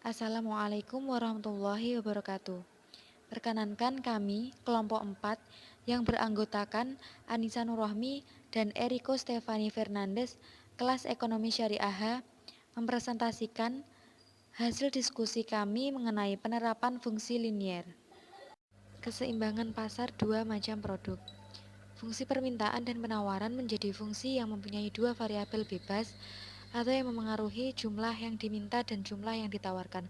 Assalamualaikum warahmatullahi wabarakatuh. Perkenankan kami, kelompok 4, yang beranggotakan Anissa Nurrohmi dan Eriko Stefani Fernandes, kelas Ekonomi Syariah H, mempresentasikan hasil diskusi kami mengenai penerapan fungsi linier. Keseimbangan pasar dua macam produk. Fungsi permintaan dan penawaran menjadi fungsi yang mempunyai dua variabel bebas atau yang memengaruhi jumlah yang diminta dan jumlah yang ditawarkan,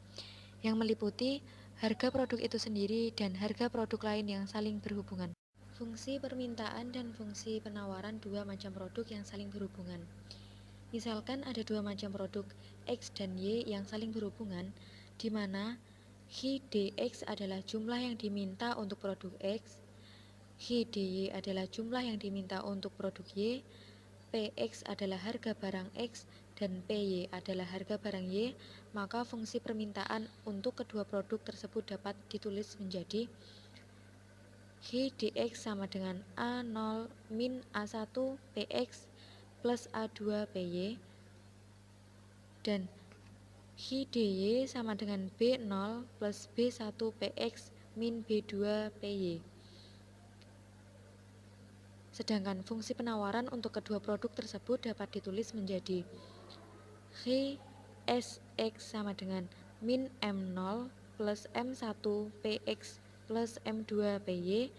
yang meliputi harga produk itu sendiri dan harga produk lain yang saling berhubungan. Fungsi permintaan dan fungsi penawaran dua macam produk yang saling berhubungan. Misalkan ada dua macam produk X dan Y yang saling berhubungan, di mana Hi dx adalah jumlah yang diminta untuk produk X, Hi dy adalah jumlah yang diminta untuk produk Y, Px adalah harga barang X, dan Py adalah harga barang Y, maka fungsi permintaan untuk kedua produk tersebut dapat ditulis menjadi Hi dx sama dengan A0 min A1 Px plus A2 Py, dan Hi dy sama dengan B0 plus B1 Px min B2 Py. Sedangkan fungsi penawaran untuk kedua produk tersebut dapat ditulis menjadi Hi Sx sama dengan min M0 plus M1 Px plus M2 Py,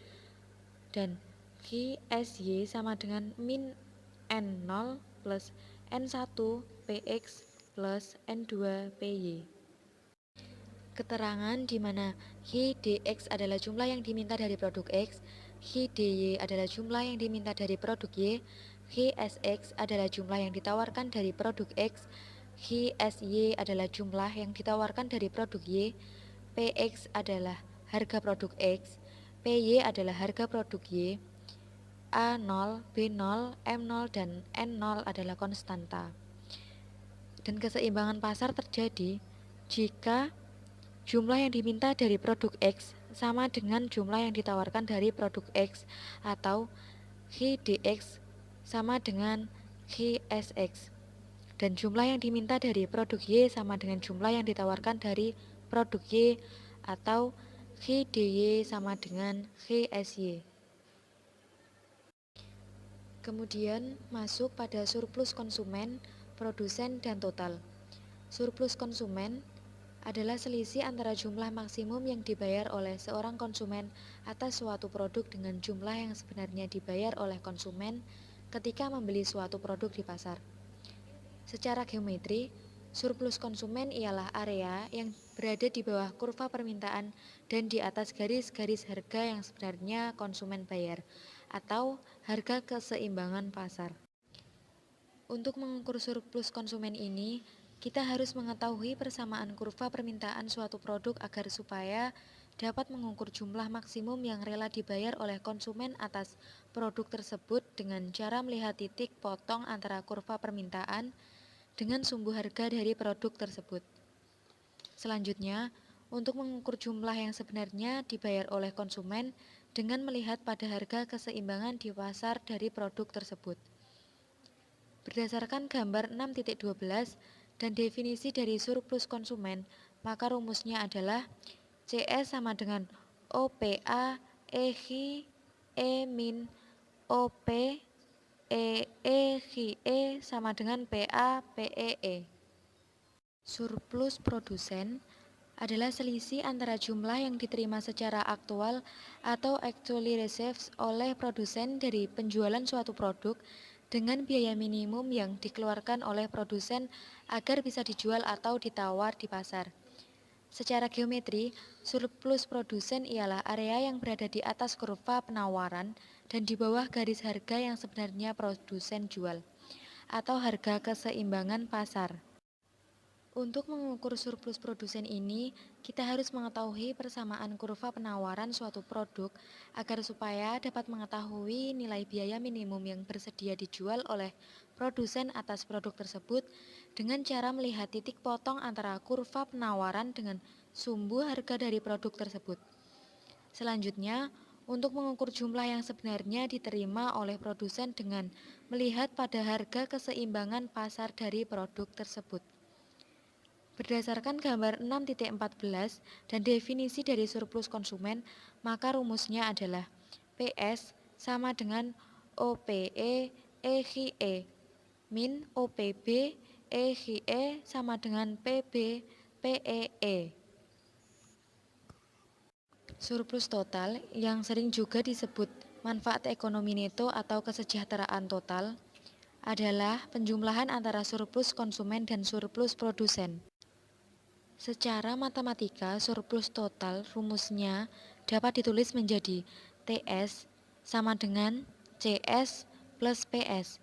dan Hi Sy sama dengan min N0 plus N1 Px plus N2 Py. Keterangan di mana Hi dx adalah jumlah yang diminta dari produk X, Hi dy adalah jumlah yang diminta dari produk Y, Hi Sx adalah jumlah yang ditawarkan dari produk X, Hi Sy adalah jumlah yang ditawarkan dari produk Y, Px adalah harga produk X, Py adalah harga produk Y, A0, B0, M0, dan N0 adalah konstanta. Dan keseimbangan pasar terjadi jika jumlah yang diminta dari produk X sama dengan jumlah yang ditawarkan dari produk X, atau Hi dx sama dengan Hi Sx, dan jumlah yang diminta dari produk Y sama dengan jumlah yang ditawarkan dari produk Y, atau Hi dy sama dengan Hi Sy. Kemudian masuk pada surplus konsumen, produsen, dan total. Surplus konsumen adalah selisih antara jumlah maksimum yang dibayar oleh seorang konsumen atas suatu produk dengan jumlah yang sebenarnya dibayar oleh konsumen ketika membeli suatu produk di pasar. Secara geometri, surplus konsumen ialah area yang berada di bawah kurva permintaan dan di atas garis-garis harga yang sebenarnya konsumen bayar, atau harga keseimbangan pasar. Untuk mengukur surplus konsumen ini, kita harus mengetahui persamaan kurva permintaan suatu produk agar supaya dapat mengukur jumlah maksimum yang rela dibayar oleh konsumen atas produk tersebut dengan cara melihat titik potong antara kurva permintaan dengan sumbu harga dari produk tersebut. Selanjutnya, untuk mengukur jumlah yang sebenarnya dibayar oleh konsumen dengan melihat pada harga keseimbangan di pasar dari produk tersebut. Berdasarkan gambar 6.12 dan definisi dari surplus konsumen, maka rumusnya adalah CS sama dengan OPA EHI E min OP EHI sama dengan PA PEE. Surplus produsen adalah selisih antara jumlah yang diterima secara aktual atau actually received oleh produsen dari penjualan suatu produk dengan biaya minimum yang dikeluarkan oleh produsen agar bisa dijual atau ditawar di pasar. Secara geometri, surplus produsen ialah area yang berada di atas kurva penawaran dan di bawah garis harga yang sebenarnya produsen jual, atau harga keseimbangan pasar. Untuk mengukur surplus produsen ini, kita harus mengetahui persamaan kurva penawaran suatu produk agar supaya dapat mengetahui nilai biaya minimum yang bersedia dijual oleh produsen atas produk tersebut dengan cara melihat titik potong antara kurva penawaran dengan sumbu harga dari produk tersebut. Selanjutnya, untuk mengukur jumlah yang sebenarnya diterima oleh produsen dengan melihat pada harga keseimbangan pasar dari produk tersebut. Berdasarkan gambar 6.14 dan definisi dari surplus konsumen, maka rumusnya adalah PS sama dengan OPE EXE min OPB EXE sama dengan PB PEE. Surplus total yang sering juga disebut manfaat ekonomi neto atau kesejahteraan total adalah penjumlahan antara surplus konsumen dan surplus produsen. Secara matematika, surplus total rumusnya dapat ditulis menjadi TS sama dengan CS plus PS,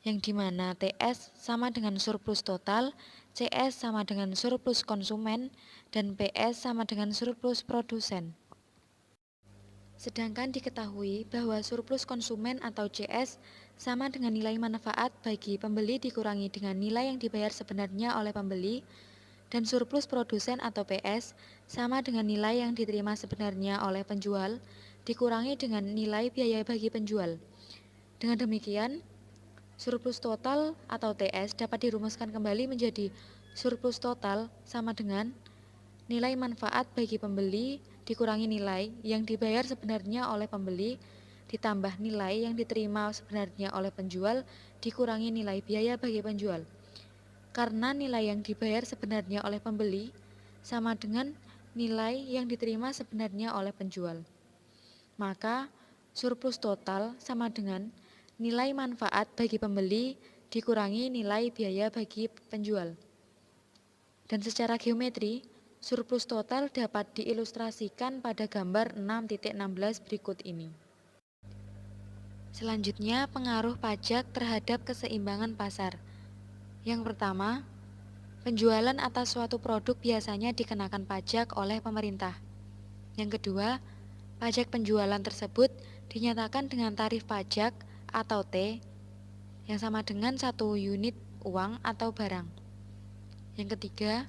yang dimana TS sama dengan surplus total, CS sama dengan surplus konsumen, dan PS sama dengan surplus produsen. Sedangkan diketahui bahwa surplus konsumen atau CS sama dengan nilai manfaat bagi pembeli dikurangi dengan nilai yang dibayar sebenarnya oleh pembeli, dan surplus produsen atau PS sama dengan nilai yang diterima sebenarnya oleh penjual dikurangi dengan nilai biaya bagi penjual. Dengan demikian, surplus total atau TS dapat dirumuskan kembali menjadi surplus total sama dengan nilai manfaat bagi pembeli dikurangi nilai yang dibayar sebenarnya oleh pembeli ditambah nilai yang diterima sebenarnya oleh penjual dikurangi nilai biaya bagi penjual. Karena nilai yang dibayar sebenarnya oleh pembeli sama dengan nilai yang diterima sebenarnya oleh penjual. Maka, surplus total sama dengan nilai manfaat bagi pembeli dikurangi nilai biaya bagi penjual. Dan secara geometri, surplus total dapat diilustrasikan pada gambar 6.16 berikut ini. Selanjutnya, pengaruh pajak terhadap keseimbangan pasar. Yang pertama, penjualan atas suatu produk biasanya dikenakan pajak oleh pemerintah. Yang kedua, pajak penjualan tersebut dinyatakan dengan tarif pajak atau T yang sama dengan 1 unit uang atau barang. Yang ketiga,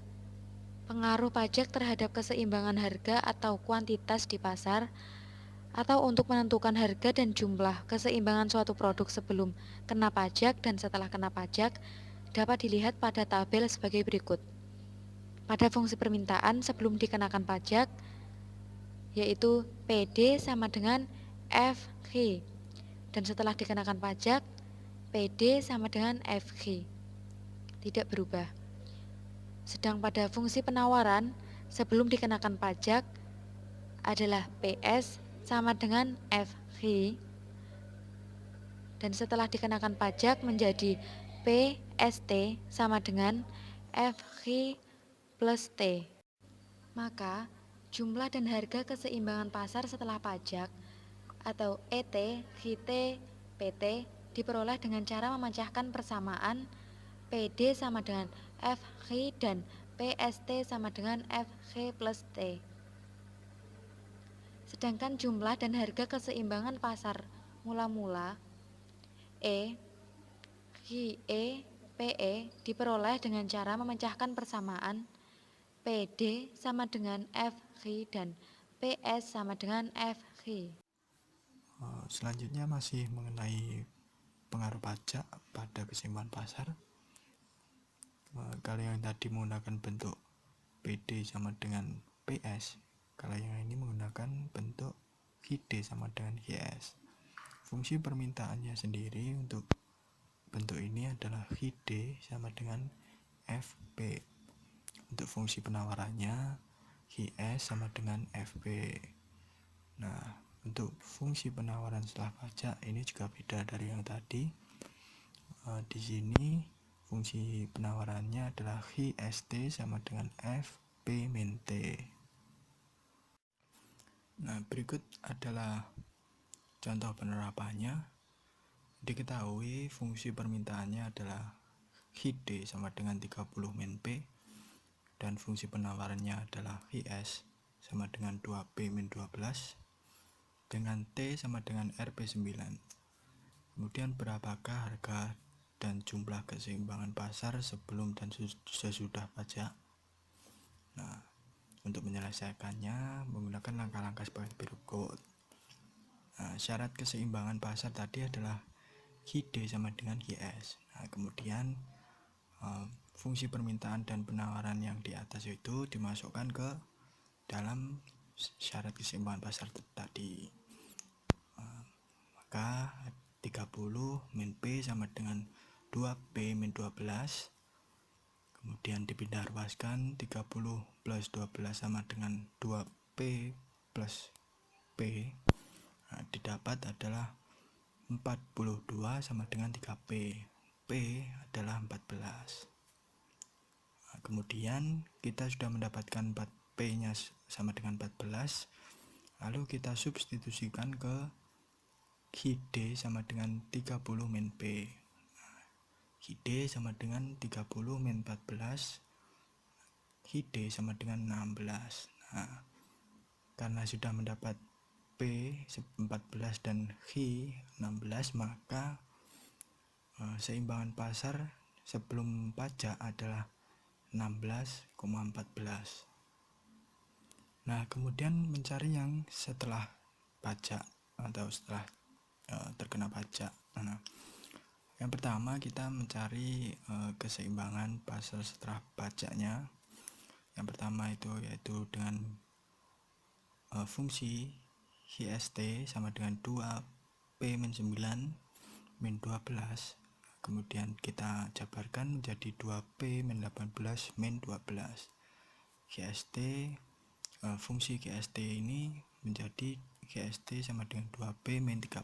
pengaruh pajak terhadap keseimbangan harga atau kuantitas di pasar atau untuk menentukan harga dan jumlah keseimbangan suatu produk sebelum kena pajak dan setelah kena pajak dapat dilihat pada tabel sebagai berikut. Pada fungsi permintaan sebelum dikenakan pajak, yaitu PD sama dengan FG, dan setelah dikenakan pajak, PD sama dengan FG, tidak berubah. Sedang pada fungsi penawaran sebelum dikenakan pajak adalah PS sama dengan FG, dan setelah dikenakan pajak menjadi PST sama dengan FG plus T. Maka, jumlah dan harga keseimbangan pasar setelah pajak atau ET, GT, PT diperoleh dengan cara memecahkan persamaan PD sama dengan FG dan PST sama dengan FG plus T. Sedangkan jumlah dan harga keseimbangan pasar mula-mula E, GE, PE diperoleh dengan cara memecahkan persamaan PD sama dengan FG dan PS sama dengan FG. Selanjutnya masih mengenai pengaruh pajak pada keseimbangan pasar. Kalau yang tadi menggunakan bentuk PD sama dengan PS, kalau yang ini menggunakan bentuk GD sama dengan GS. Fungsi permintaannya sendiri untuk bentuk ini adalah GD sama dengan FP. Untuk fungsi penawarannya GS sama dengan FP. Nah, untuk fungsi penawaran setelah pajak ini juga beda dari yang tadi. Di sini fungsi penawarannya adalah GST sama dengan FP min T. Nah, berikut adalah contoh penerapannya. Diketahui fungsi permintaannya adalah GD sama dengan 30 min P dan fungsi penawarannya adalah GS sama dengan 2P min 12 dengan T sama dengan RP9. Kemudian berapakah harga dan jumlah keseimbangan pasar sebelum dan sesudah pajak? Nah, untuk menyelesaikannya menggunakan langkah-langkah sebagai berikut. Nah, syarat keseimbangan pasar tadi adalah GD sama dengan GS. Nah, kemudian fungsi permintaan dan penawaran yang di atas itu dimasukkan ke dalam syarat keseimbangan pasar tadi. Maka 30 min P sama dengan 2P min 12. Kemudian dipindah ruaskan, 30 plus 12 sama dengan 2P plus P. Nah, didapat adalah 42 sama dengan 3P. P adalah 14. Nah, kemudian kita sudah mendapatkan 4P-nya sama dengan 14. Lalu kita substitusikan ke HID sama dengan 30 min P. HID sama dengan 30 min 14. HID sama dengan 16. Nah, karena sudah mendapat P 14 dan H 16, maka seimbangan pasar sebelum pajak adalah 16,14. Nah, kemudian mencari yang setelah pajak atau setelah terkena pajak. Nah, yang pertama kita mencari keseimbangan pasar setelah pajaknya. Yang pertama itu yaitu dengan fungsi HST sama dengan 2P min 9 min 12. Kemudian kita jabarkan menjadi 2P min 18 min 12. GST, fungsi GST ini menjadi GST sama dengan 2P min 30.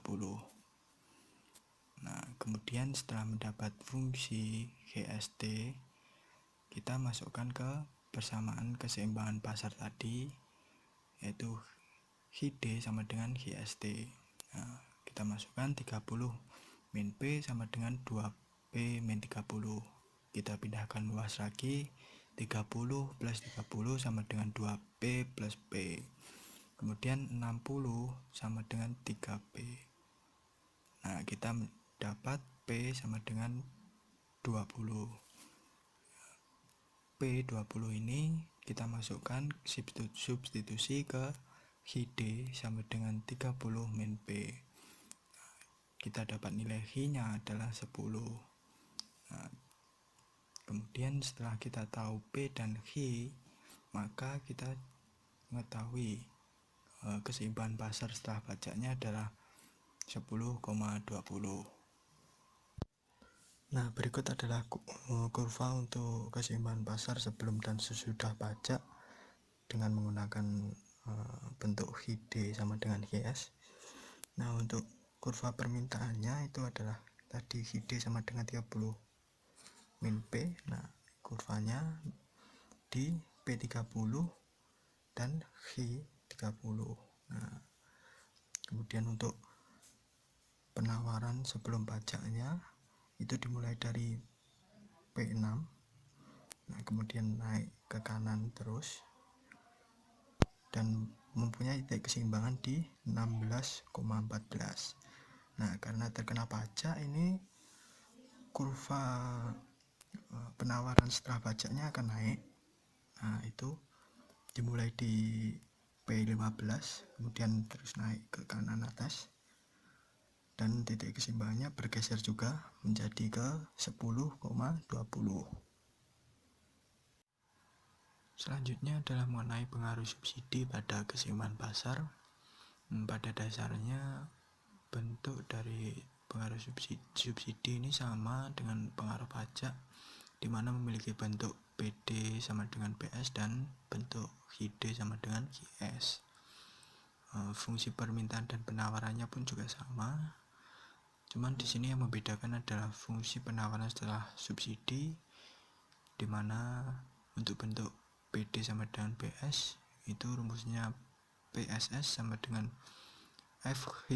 Nah, kemudian setelah mendapat fungsi GST, kita masukkan ke persamaan keseimbangan pasar tadi, yaitu HID sama dengan GST. Nah, kita masukkan 30 min P sama dengan 2P min 30. Kita pindahkan luas lagi, 30 plus 30 sama dengan 2P plus P. Kemudian 60 sama dengan 3P. Nah, kita dapat P sama dengan 20. P20 ini kita masukkan substitusi ke HID sama dengan 30 min P. Kita dapat nilai H-nya adalah 10. Nah, kemudian setelah kita tahu P dan H, maka kita mengetahui keseimbangan pasar setelah pajaknya adalah 10,20. Nah, berikut adalah kurva untuk keseimbangan pasar sebelum dan sesudah pajak dengan menggunakan bentuk HID sama dengan GS. Nah, untuk kurva permintaannya itu adalah tadi HID sama dengan 30 min P. Nah, kurvanya di P30 dan H30. Nah, kemudian untuk penawaran sebelum pajaknya itu dimulai dari P6. Nah, kemudian naik ke kanan terus dan mempunyai titik keseimbangan di 16,14. Nah, karena terkena pajak ini kurva penawaran setelah pajaknya akan naik. Nah, itu dimulai di P15 kemudian terus naik ke kanan atas dan titik keseimbangannya bergeser juga menjadi ke 10,20. Selanjutnya adalah mengenai pengaruh subsidi pada keseimbangan pasar. Pada dasarnya bentuk dari pengaruh subsidi ini sama dengan pengaruh pajak, di mana memiliki bentuk PD sama dengan PS dan bentuk HID sama dengan GS. Fungsi permintaan dan penawarannya pun juga sama. Cuman di sini yang membedakan adalah fungsi penawaran setelah subsidi, di mana untuk bentuk PD sama dengan PS itu rumusnya PSS sama dengan FH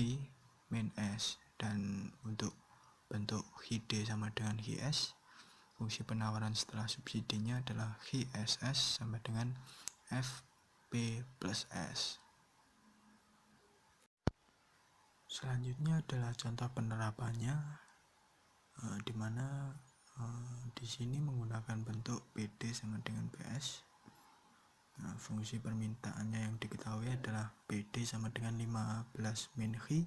min S, dan untuk bentuk HID sama dengan HS, fungsi penawaran setelah subsidinya adalah HSS sama dengan FP plus S. Selanjutnya adalah contoh penerapannya, di mana di sini menggunakan bentuk PD sama dengan PS. Nah, fungsi permintaannya yang diketahui adalah PD sama dengan 15 min H,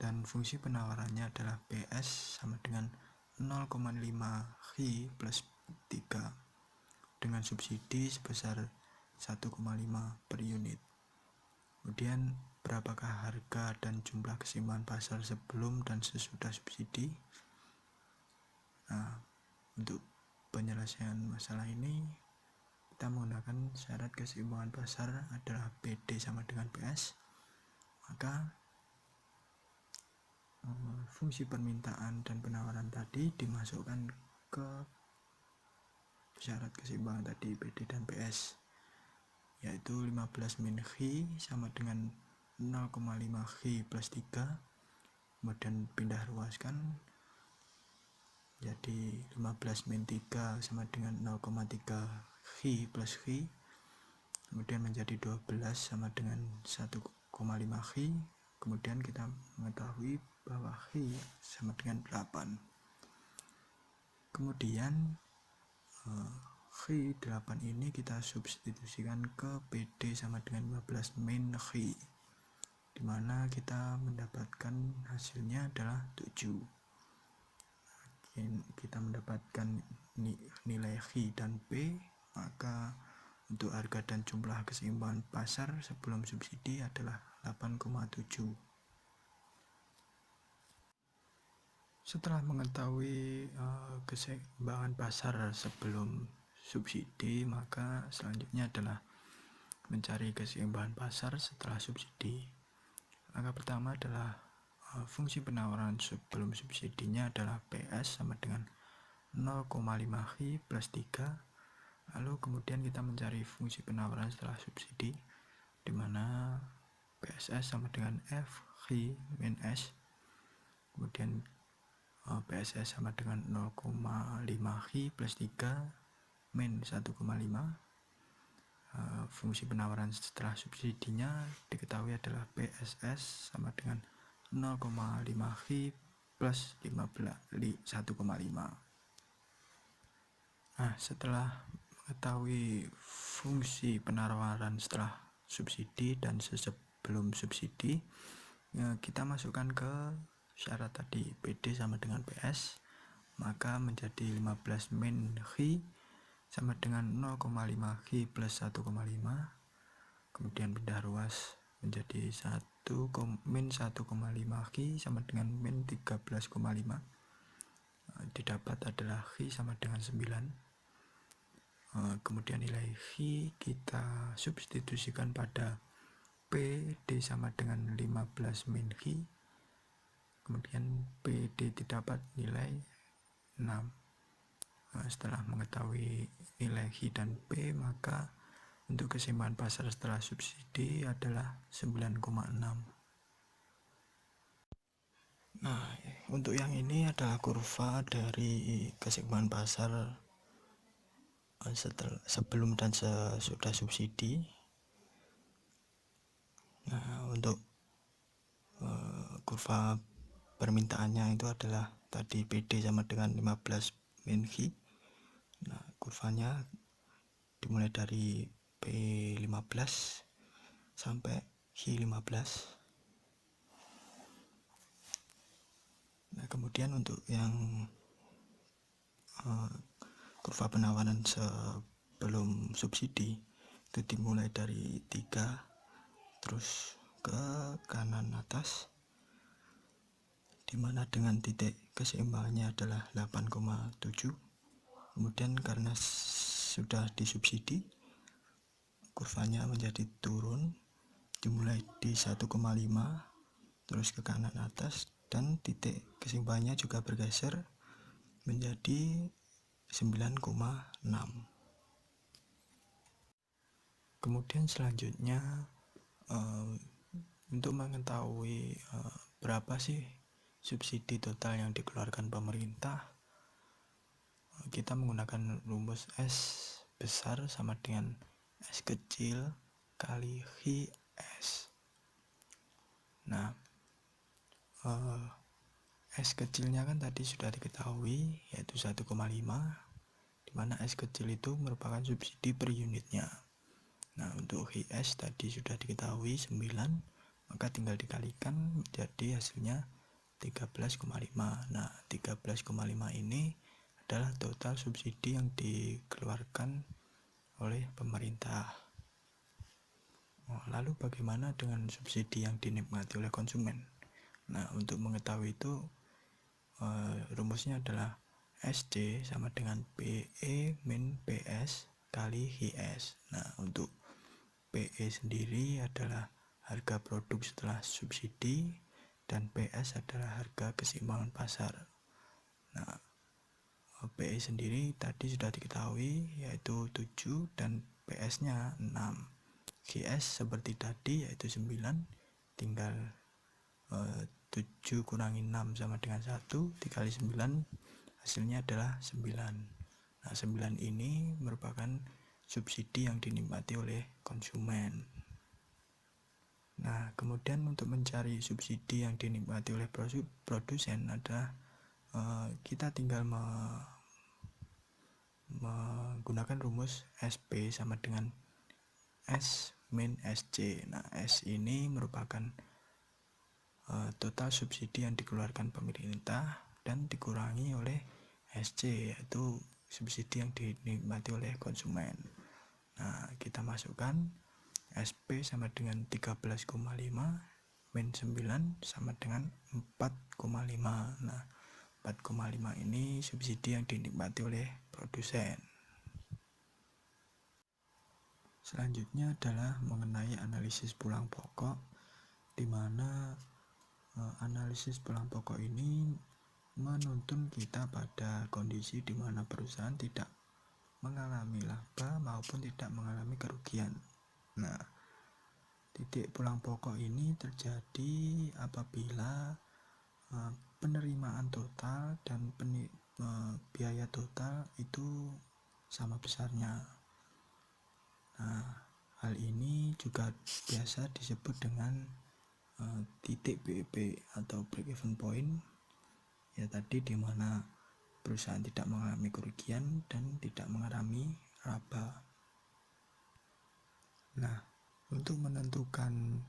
dan fungsi penawarannya adalah PS sama dengan 0,5 H plus 3 dengan subsidi sebesar 1,5 per unit. Kemudian berapakah harga dan jumlah keseimbangan pasar sebelum dan sesudah subsidi? Nah, untuk penyelesaian masalah ini kita menggunakan syarat keseimbangan pasar adalah PD sama dengan PS. Maka fungsi permintaan dan penawaran tadi dimasukkan ke syarat keseimbangan tadi PD dan PS, yaitu 15 min Xi sama dengan 0,5 Xi plus 3, kemudian pindah ruaskan jadi 15 min 3 sama dengan 0,3 Xi plus Xi, kemudian menjadi 12 sama dengan 1,5 Xi. Kemudian kita mengetahui bahwa Xi sama dengan 8. Kemudian Xi 8 ini kita substitusikan ke PD sama dengan 15 min Xi, dimana kita mendapatkan hasilnya adalah 7. Kita mendapatkan nilai Xi dan P, maka untuk harga dan jumlah keseimbangan pasar sebelum subsidi adalah 8,7. Setelah mengetahui keseimbangan pasar sebelum subsidi, maka selanjutnya adalah mencari keseimbangan pasar setelah subsidi. Langkah pertama adalah fungsi penawaran sebelum subsidinya adalah PS sama dengan 0,5 Xi plus 3. Lalu kemudian kita mencari fungsi penawaran setelah subsidi, di mana PSS sama dengan F Xi min S. Kemudian PSS sama dengan 0,5 Xi plus 3 min 1,5. Fungsi penawaran setelah subsidinya diketahui adalah PSS sama dengan 0,5 Xi plus 1,5. Nah, setelah mengetahui fungsi penawaran setelah subsidi dan sebelum subsidi, kita masukkan ke syarat tadi PD sama dengan PS, maka menjadi 15 min Xi sama dengan 0,5 Xi plus 1,5. Kemudian pindah ruas menjadi min 1,5 Xi sama dengan min 13,5. Didapat adalah Xi sama dengan 9. Kemudian nilai Xi kita substitusikan pada PD sama dengan 15 min Xi. Kemudian PD didapat nilai 6. Setelah mengetahui nilai Xi dan P, maka untuk keseimbangan pasar setelah subsidi adalah 9,6. Nah, untuk yang ini adalah kurva dari keseimbangan pasar sebelum dan sesudah subsidi. Nah, untuk kurva permintaannya itu adalah tadi PD sama dengan 15 min Xi. Nah, kurvanya dimulai dari P15 sampai Xi15. Nah, kemudian untuk yang kurva penawaran sebelum subsidi itu dimulai dari 3 terus ke kanan atas, dimana dengan titik keseimbangannya adalah 8,7. Kemudian karena sudah disubsidi, kurvanya menjadi turun, dimulai di 1,5 terus ke kanan atas, dan titik keseimbangannya juga bergeser menjadi 9,6. Kemudian selanjutnya untuk mengetahui berapa sih subsidi total yang dikeluarkan pemerintah, kita menggunakan rumus S besar sama dengan S kecil kali Xi S. Nah, S kecilnya kan tadi sudah diketahui, yaitu 1,5, dimana S kecil itu merupakan subsidi per unitnya. Nah, untuk Xi S tadi sudah diketahui 9, maka tinggal dikalikan menjadi hasilnya 13,5. Nah, 13,5 ini adalah total subsidi yang dikeluarkan oleh pemerintah. Lalu bagaimana dengan subsidi yang dinikmati oleh konsumen? Nah, untuk mengetahui itu rumusnya adalah SC sama dengan PE min PS kali HIS. Nah, untuk PE sendiri adalah harga produk setelah subsidi dan PS adalah harga keseimbangan pasar. Nah, PE sendiri tadi sudah diketahui yaitu 7 dan PS-nya 6. GS seperti tadi yaitu 9, tinggal 7 kurangi 6 sama dengan 1, dikali 9 hasilnya adalah 9. Nah, 9 ini merupakan subsidi yang dinikmati oleh konsumen. Nah, kemudian untuk mencari subsidi yang dinikmati oleh produsen adalah kita tinggal menggunakan rumus SP sama dengan S min SC. Nah, S ini merupakan total subsidi yang dikeluarkan pemerintah dan dikurangi oleh SC, yaitu subsidi yang dinikmati oleh konsumen. Nah, kita masukkan SP sama dengan 13,5 min 9 sama dengan 4,5. Nah, 4,5 ini subsidi yang dinikmati oleh produsen. Selanjutnya adalah mengenai analisis pulang pokok, di mana analisis pulang pokok ini menuntun kita pada kondisi di mana perusahaan tidak mengalami laba maupun tidak mengalami kerugian. Nah, titik pulang pokok ini terjadi apabila penerimaan total dan biaya total itu sama besarnya. Nah, hal ini juga biasa disebut dengan titik BEP atau break even point, ya tadi di mana perusahaan tidak mengalami kerugian dan tidak mengalami laba. Nah, untuk menentukan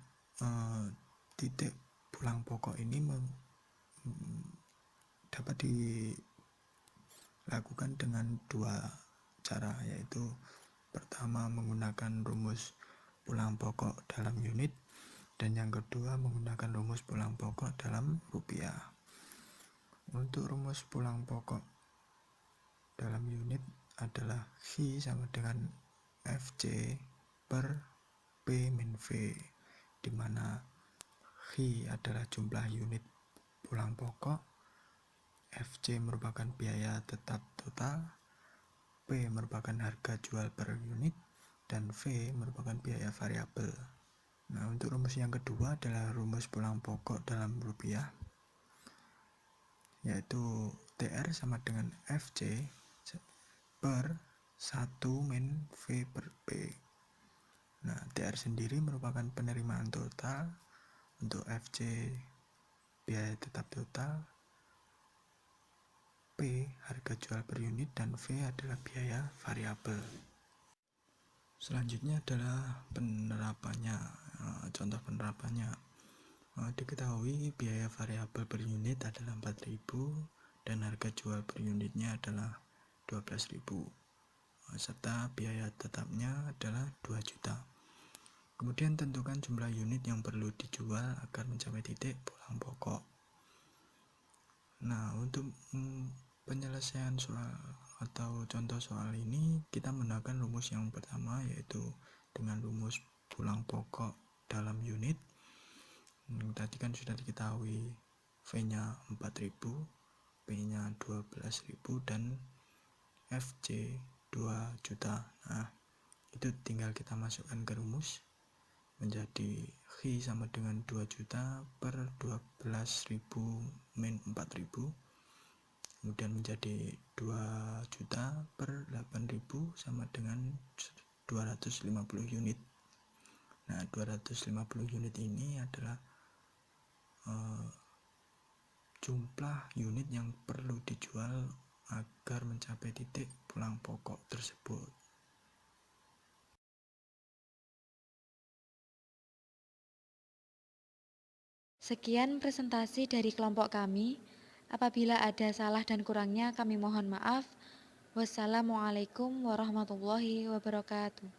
titik pulang pokok ini dapat dilakukan dengan dua cara, yaitu pertama menggunakan rumus pulang pokok dalam unit, dan yang kedua menggunakan rumus pulang pokok dalam rupiah. Untuk rumus pulang pokok dalam unit adalah V sama dengan FC per P min V, di mana V adalah jumlah unit pulang pokok, FC merupakan biaya tetap total, P merupakan harga jual per unit, dan V merupakan biaya variabel. Nah, untuk rumus yang kedua adalah rumus pulang pokok dalam rupiah, yaitu TR sama dengan FC per 1 min V per P. Nah, TR sendiri merupakan penerimaan total, untuk FC biaya tetap total, P harga jual per unit, dan V adalah biaya variabel. Selanjutnya adalah penerapannya. Contoh penerapannya, diketahui biaya variabel per unit adalah 4.000 dan harga jual per unitnya adalah 12.000, serta biaya tetapnya adalah 2 juta. Kemudian tentukan jumlah unit yang perlu dijual agar mencapai titik pulang pokok. Nah, untuk penyelesaian soal atau contoh soal ini kita menggunakan rumus yang pertama, yaitu dengan rumus pulang pokok dalam unit. Tadi kan sudah diketahui V-nya 4.000, P-nya 12.000, dan FC 2 juta. Nah, itu tinggal kita masukkan ke rumus, menjadi V sama dengan 2 juta per 12.000 min 4.000, kemudian menjadi 2 juta per 8.000 sama dengan 250 unit. Nah, 250 unit ini adalah jumlah unit yang perlu dijual agar mencapai titik pulang pokok tersebut. Sekian presentasi dari kelompok kami. Apabila ada salah dan kurangnya kami mohon maaf. Wassalamualaikum warahmatullahi wabarakatuh.